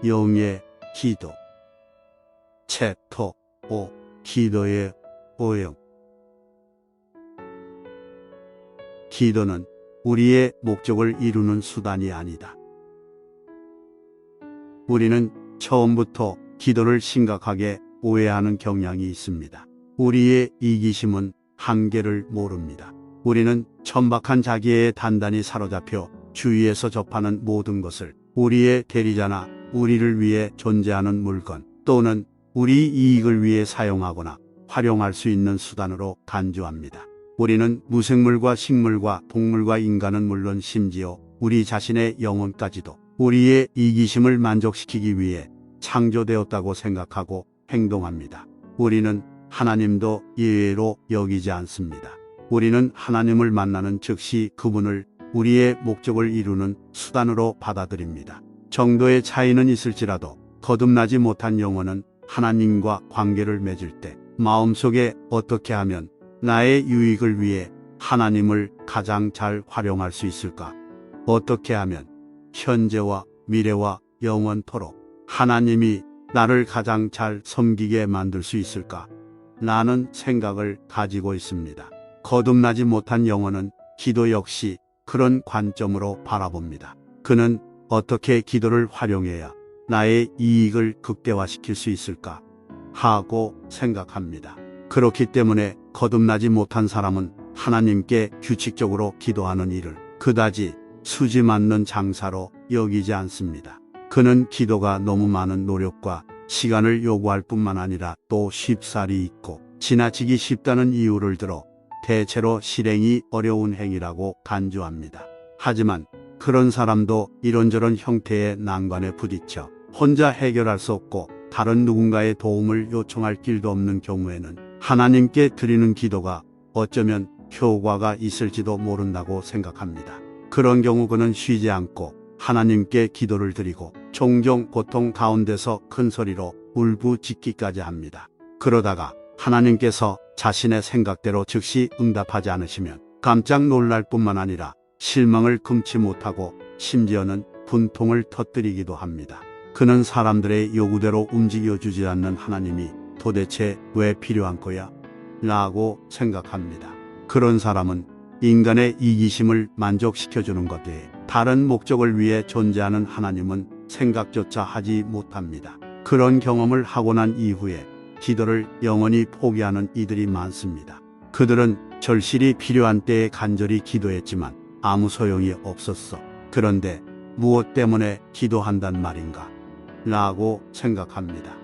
영의 기도. 챕터 5. 기도의 오용. 기도는 우리의 목적을 이루는 수단이 아니다. 우리는 처음부터 기도를 심각하게 오해하는 경향이 있습니다. 우리의 이기심은 한계를 모릅니다. 우리는 천박한 자기애에 단단히 사로잡혀 주위에서 접하는 모든 것을 우리의 대리자나 우리를 위해 존재하는 물건 또는 우리 이익을 위해 사용하거나 활용할 수 있는 수단으로 간주합니다. 우리는 무생물과 식물과 동물과 인간은 물론 심지어 우리 자신의 영혼까지도 우리의 이기심을 만족시키기 위해 창조되었다고 생각하고 행동합니다. 우리는 하나님도 예외로 여기지 않습니다. 우리는 하나님을 만나는 즉시 그분을 우리의 목적을 이루는 수단으로 받아들입니다. 정도의 차이는 있을지라도 거듭나지 못한 영혼은 하나님과 관계를 맺을 때 마음속에 어떻게 하면 나의 유익을 위해 하나님을 가장 잘 활용할 수 있을까? 어떻게 하면 현재와 미래와 영원토록 하나님이 나를 가장 잘 섬기게 만들 수 있을까? 라는 생각을 가지고 있습니다. 거듭나지 못한 영혼은 기도 역시 그런 관점으로 바라봅니다. 그는 어떻게 기도를 활용해야 나의 이익을 극대화시킬 수 있을까? 하고 생각합니다. 그렇기 때문에 거듭나지 못한 사람은 하나님께 규칙적으로 기도하는 일을 그다지 수지 맞는 장사로 여기지 않습니다. 그는 기도가 너무 많은 노력과 시간을 요구할 뿐만 아니라 또 쉽사리 있고 지나치기 쉽다는 이유를 들어 대체로 실행이 어려운 행위라고 간주합니다. 하지만 그런 사람도 이런저런 형태의 난관에 부딪혀 혼자 해결할 수 없고 다른 누군가의 도움을 요청할 길도 없는 경우에는 하나님께 드리는 기도가 어쩌면 효과가 있을지도 모른다고 생각합니다. 그런 경우 그는 쉬지 않고 하나님께 기도를 드리고 종종 고통 가운데서 큰 소리로 울부짖기까지 합니다. 그러다가 하나님께서 자신의 생각대로 즉시 응답하지 않으시면 깜짝 놀랄 뿐만 아니라 실망을 금치 못하고 심지어는 분통을 터뜨리기도 합니다. 그는 사람들의 요구대로 움직여주지 않는 하나님이 도대체 왜 필요한 거야? 라고 생각합니다. 그런 사람은 인간의 이기심을 만족시켜주는 것 외에 다른 목적을 위해 존재하는 하나님은 생각조차 하지 못합니다. 그런 경험을 하고 난 이후에 기도를 영원히 포기하는 이들이 많습니다. 그들은 절실히 필요한 때에 간절히 기도했지만 아무 소용이 없었어. 그런데 무엇 때문에 기도한단 말인가? 라고 생각합니다.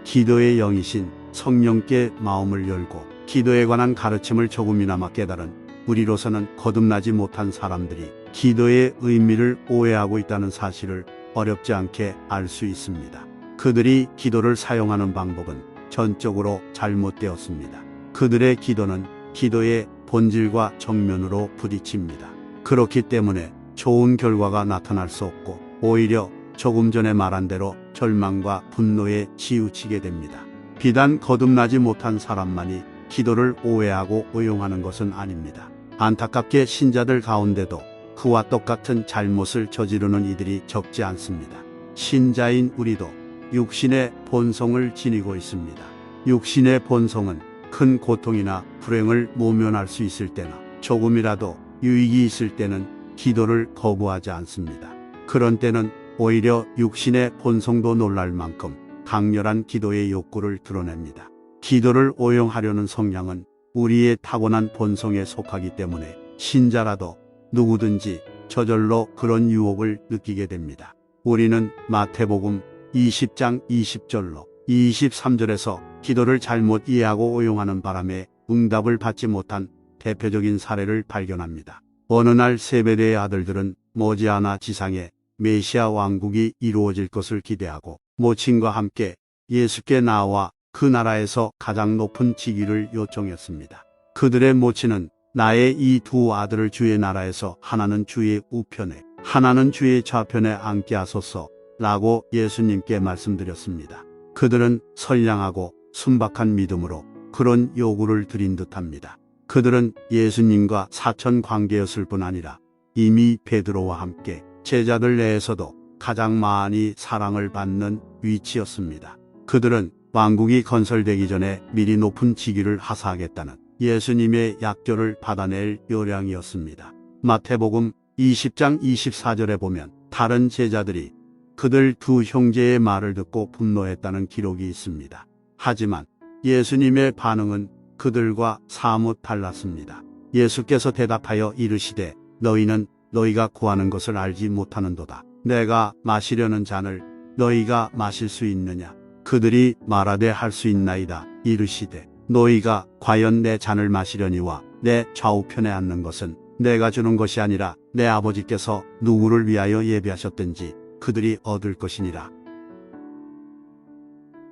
기도의 영이신 성령께 마음을 열고 기도에 관한 가르침을 조금이나마 깨달은 우리로서는 거듭나지 못한 사람들이 기도의 의미를 오해하고 있다는 사실을 어렵지 않게 알 수 있습니다. 그들이 기도를 사용하는 방법은 전적으로 잘못되었습니다. 그들의 기도는 기도의 본질과 정면으로 부딪힙니다. 그렇기 때문에 좋은 결과가 나타날 수 없고 오히려 조금 전에 말한 대로 절망과 분노에 치우치게 됩니다. 비단 거듭나지 못한 사람만이 기도를 오해하고 오용하는 것은 아닙니다. 안타깝게 신자들 가운데도 그와 똑같은 잘못을 저지르는 이들이 적지 않습니다. 신자인 우리도 육신의 본성을 지니고 있습니다. 육신의 본성은 큰 고통이나 불행을 모면할 수 있을 때나 조금이라도 유익이 있을 때는 기도를 거부하지 않습니다. 그런 때는 오히려 육신의 본성도 놀랄 만큼 강렬한 기도의 욕구를 드러냅니다. 기도를 오용하려는 성향은 우리의 타고난 본성에 속하기 때문에 신자라도 누구든지 저절로 그런 유혹을 느끼게 됩니다. 우리는 마태복음 20장 20절로 23절에서 기도를 잘못 이해하고 오용하는 바람에 응답을 받지 못한 대표적인 사례를 발견합니다. 어느 날 세베대의 아들들은 머지않아 지상에 메시아 왕국이 이루어질 것을 기대하고 모친과 함께 예수께 나와 그 나라에서 가장 높은 직위를 요청했습니다. 그들의 모친은 나의 이 두 아들을 주의 나라에서 하나는 주의 우편에 하나는 주의 좌편에 앉게 하소서 라고 예수님께 말씀드렸습니다. 그들은 선량하고 순박한 믿음으로 그런 요구를 드린 듯합니다. 그들은 예수님과 사천 관계였을 뿐 아니라 이미 베드로와 함께 제자들 내에서도 가장 많이 사랑을 받는 위치였습니다. 그들은 왕국이 건설되기 전에 미리 높은 직위를 하사하겠다는 예수님의 약조를 받아낼 요량이었습니다. 마태복음 20장 24절에 보면 다른 제자들이 그들 두 형제의 말을 듣고 분노했다는 기록이 있습니다. 하지만 예수님의 반응은 그들과 사뭇 달랐습니다. 예수께서 대답하여 이르시되 너희는 너희가 구하는 것을 알지 못하는도다. 내가 마시려는 잔을 너희가 마실 수 있느냐? 그들이 말하되 할 수 있나이다. 이르시되 너희가 과연 내 잔을 마시려니와 내 좌우편에 앉는 것은 내가 주는 것이 아니라 내 아버지께서 누구를 위하여 예비하셨든지 그들이 얻을 것이니라.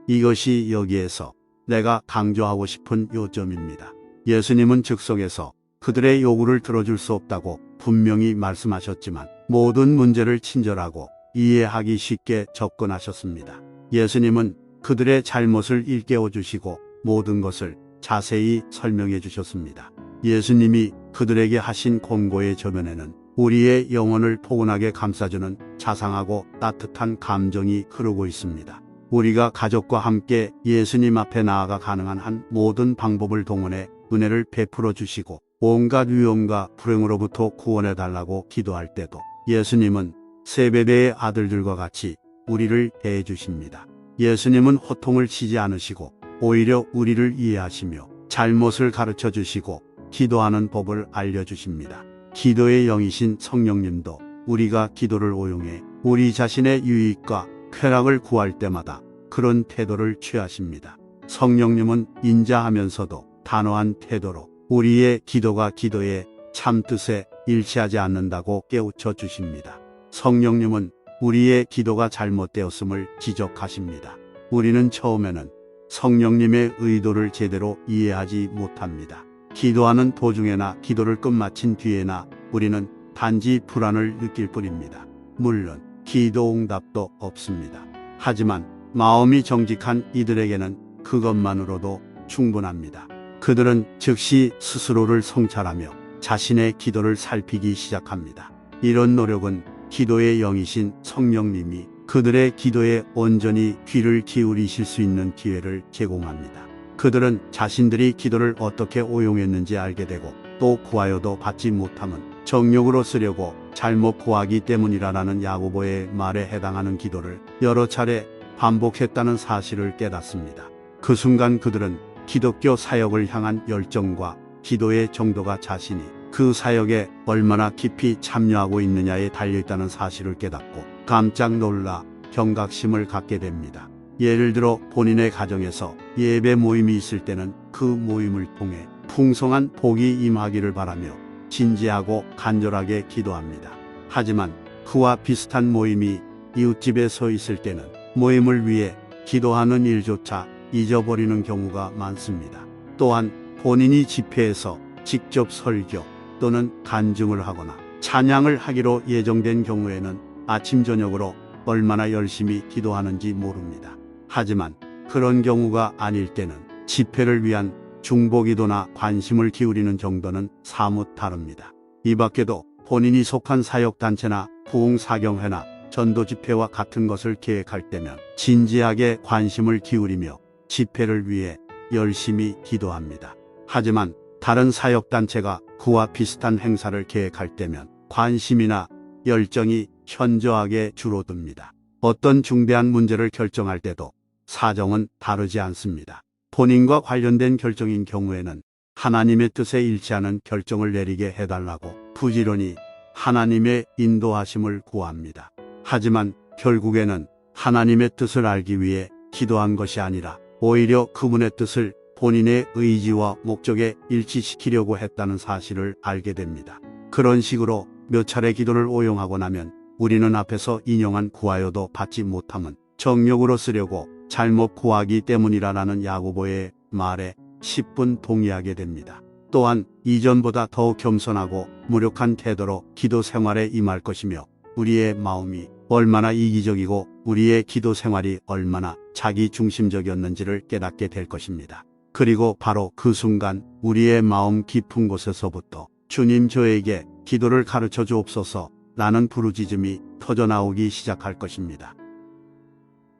이것이 여기에서 내가 강조하고 싶은 요점입니다. 예수님은 즉석에서 그들의 요구를 들어줄 수 없다고 분명히 말씀하셨지만 모든 문제를 친절하고 이해하기 쉽게 접근하셨습니다. 예수님은 그들의 잘못을 일깨워 주시고 모든 것을 자세히 설명해 주셨습니다. 예수님이 그들에게 하신 권고의 저면에는 우리의 영혼을 포근하게 감싸주는 자상하고 따뜻한 감정이 흐르고 있습니다. 우리가 가족과 함께 예수님 앞에 나아가 가능한 한 모든 방법을 동원해 은혜를 베풀어 주시고 온갖 위험과 불행으로부터 구원해 달라고 기도할 때도 예수님은 세베대의 아들들과 같이 우리를 대해 주십니다. 예수님은 호통을 치지 않으시고 오히려 우리를 이해하시며 잘못을 가르쳐 주시고 기도하는 법을 알려주십니다. 기도의 영이신 성령님도 우리가 기도를 오용해 우리 자신의 유익과 쾌락을 구할 때마다 그런 태도를 취하십니다. 성령님은 인자하면서도 단호한 태도로 우리의 기도가 기도의 참뜻에 일치하지 않는다고 깨우쳐 주십니다. 성령님은 우리의 기도가 잘못되었음을 지적하십니다. 우리는 처음에는 성령님의 의도를 제대로 이해하지 못합니다. 기도하는 도중에나 기도를 끝마친 뒤에나 우리는 단지 불안을 느낄 뿐입니다. 물론 기도응답도 없습니다. 하지만 마음이 정직한 이들에게는 그것만으로도 충분합니다. 그들은 즉시 스스로를 성찰하며 자신의 기도를 살피기 시작합니다. 이런 노력은 기도의 영이신 성령님이 그들의 기도에 온전히 귀를 기울이실 수 있는 기회를 제공합니다. 그들은 자신들이 기도를 어떻게 오용했는지 알게 되고 또 구하여도 받지 못함은 정욕으로 쓰려고 잘못 구하기 때문이라는 야고보의 말에 해당하는 기도를 여러 차례 반복했다는 사실을 깨닫습니다. 그 순간 그들은 기독교 사역을 향한 열정과 기도의 정도가 자신이 그 사역에 얼마나 깊이 참여하고 있느냐에 달려있다는 사실을 깨닫고 깜짝 놀라 경각심을 갖게 됩니다. 예를 들어 본인의 가정에서 예배 모임이 있을 때는 그 모임을 통해 풍성한 복이 임하기를 바라며 진지하고 간절하게 기도합니다. 하지만 그와 비슷한 모임이 이웃집에 서 있을 때는 모임을 위해 기도하는 일조차 잊어버리는 경우가 많습니다. 또한 본인이 집회에서 직접 설교 또는 간증을 하거나 찬양을 하기로 예정된 경우에는 아침 저녁으로 얼마나 열심히 기도하는지 모릅니다. 하지만 그런 경우가 아닐 때는 집회를 위한 중보기도나 관심을 기울이는 정도는 사뭇 다릅니다. 이 밖에도 본인이 속한 사역단체나 부흥사경회나 전도집회와 같은 것을 계획할 때면 진지하게 관심을 기울이며 집회를 위해 열심히 기도합니다. 하지만 다른 사역단체가 그와 비슷한 행사를 계획할 때면 관심이나 열정이 현저하게 줄어듭니다. 어떤 중대한 문제를 결정할 때도 사정은 다르지 않습니다. 본인과 관련된 결정인 경우에는 하나님의 뜻에 일치하는 결정을 내리게 해달라고 부지런히 하나님의 인도하심을 구합니다. 하지만 결국에는 하나님의 뜻을 알기 위해 기도한 것이 아니라 오히려 그분의 뜻을 본인의 의지와 목적에 일치시키려고 했다는 사실을 알게 됩니다. 그런 식으로 몇 차례 기도를 오용하고 나면 우리는 앞에서 인용한 구하여도 받지 못함은 정욕으로 쓰려고 잘못 구하기 때문이라는 야고보의 말에 10분 동의하게 됩니다. 또한 이전보다 더욱 겸손하고 무력한 태도로 기도 생활에 임할 것이며 우리의 마음이 얼마나 이기적이고 우리의 기도 생활이 얼마나 자기 중심적이었는지를 깨닫게 될 것입니다. 그리고 바로 그 순간 우리의 마음 깊은 곳에서부터 주님 저에게 기도를 가르쳐 주옵소서 라는 부르짖음이 터져나오기 시작할 것입니다.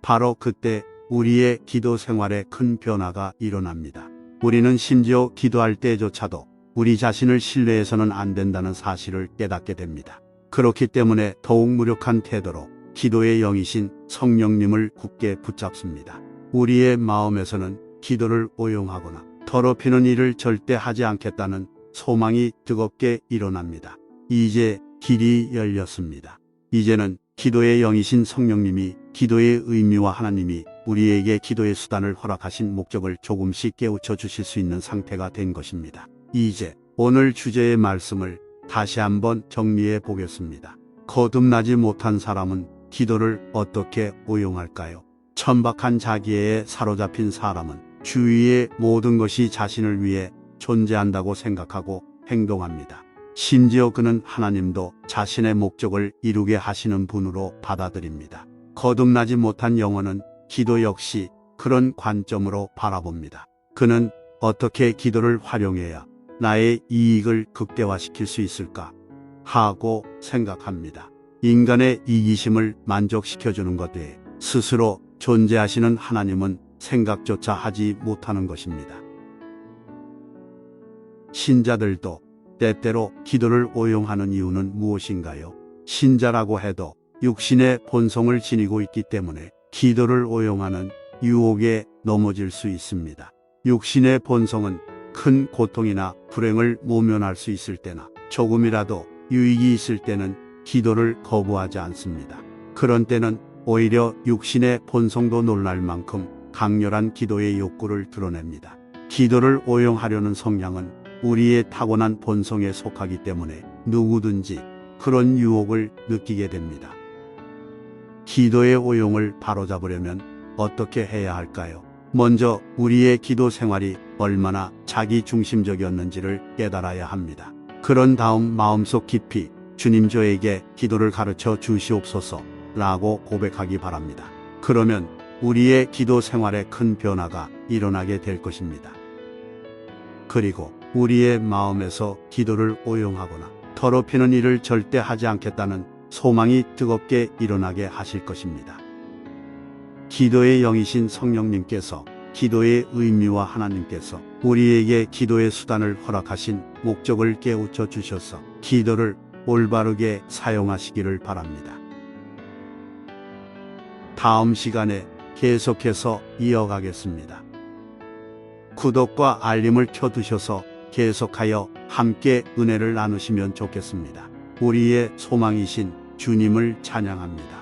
바로 그때 우리의 기도 생활에 큰 변화가 일어납니다. 우리는 심지어 기도할 때조차도 우리 자신을 신뢰해서는 안 된다는 사실을 깨닫게 됩니다. 그렇기 때문에 더욱 무력한 태도로 기도의 영이신 성령님을 굳게 붙잡습니다. 우리의 마음에서는 기도를 오용하거나 더럽히는 일을 절대 하지 않겠다는 소망이 뜨겁게 일어납니다. 이제 길이 열렸습니다. 이제는 기도의 영이신 성령님이 기도의 의미와 하나님이 우리에게 기도의 수단을 허락하신 목적을 조금씩 깨우쳐 주실 수 있는 상태가 된 것입니다. 이제 오늘 주제의 말씀을 다시 한번 정리해 보겠습니다. 거듭나지 못한 사람은 기도를 어떻게 오용할까요? 천박한 자기애에 사로잡힌 사람은 주위의 모든 것이 자신을 위해 존재한다고 생각하고 행동합니다. 심지어 그는 하나님도 자신의 목적을 이루게 하시는 분으로 받아들입니다. 거듭나지 못한 영혼은 기도 역시 그런 관점으로 바라봅니다. 그는 어떻게 기도를 활용해야 나의 이익을 극대화시킬 수 있을까 하고 생각합니다. 인간의 이기심을 만족시켜주는 것 외에 스스로 존재하시는 하나님은 생각조차 하지 못하는 것입니다. 신자들도 때때로 기도를 오용하는 이유는 무엇인가요? 신자라고 해도 육신의 본성을 지니고 있기 때문에 기도를 오용하는 유혹에 넘어질 수 있습니다. 육신의 본성은 큰 고통이나 불행을 모면할 수 있을 때나 조금이라도 유익이 있을 때는 기도를 거부하지 않습니다. 그런 때는 오히려 육신의 본성도 놀랄 만큼 강렬한 기도의 욕구를 드러냅니다. 기도를 오용하려는 성향은 우리의 타고난 본성에 속하기 때문에 누구든지 그런 유혹을 느끼게 됩니다. 기도의 오용을 바로잡으려면 어떻게 해야 할까요? 먼저 우리의 기도 생활이 얼마나 자기중심적이었는지를 깨달아야 합니다. 그런 다음 마음속 깊이 주님 저에게 기도를 가르쳐 주시옵소서 라고 고백하기 바랍니다. 그러면 우리의 기도 생활에 큰 변화가 일어나게 될 것입니다. 그리고 우리의 마음에서 기도를 오용하거나 더럽히는 일을 절대 하지 않겠다는 소망이 뜨겁게 일어나게 하실 것입니다. 기도의 영이신 성령님께서 기도의 의미와 하나님께서 우리에게 기도의 수단을 허락하신 목적을 깨우쳐 주셔서 기도를 올바르게 사용하시기를 바랍니다. 다음 시간에 계속해서 이어가겠습니다. 구독과 알림을 켜두셔서 계속하여 함께 은혜를 나누시면 좋겠습니다. 우리의 소망이신 주님을 찬양합니다.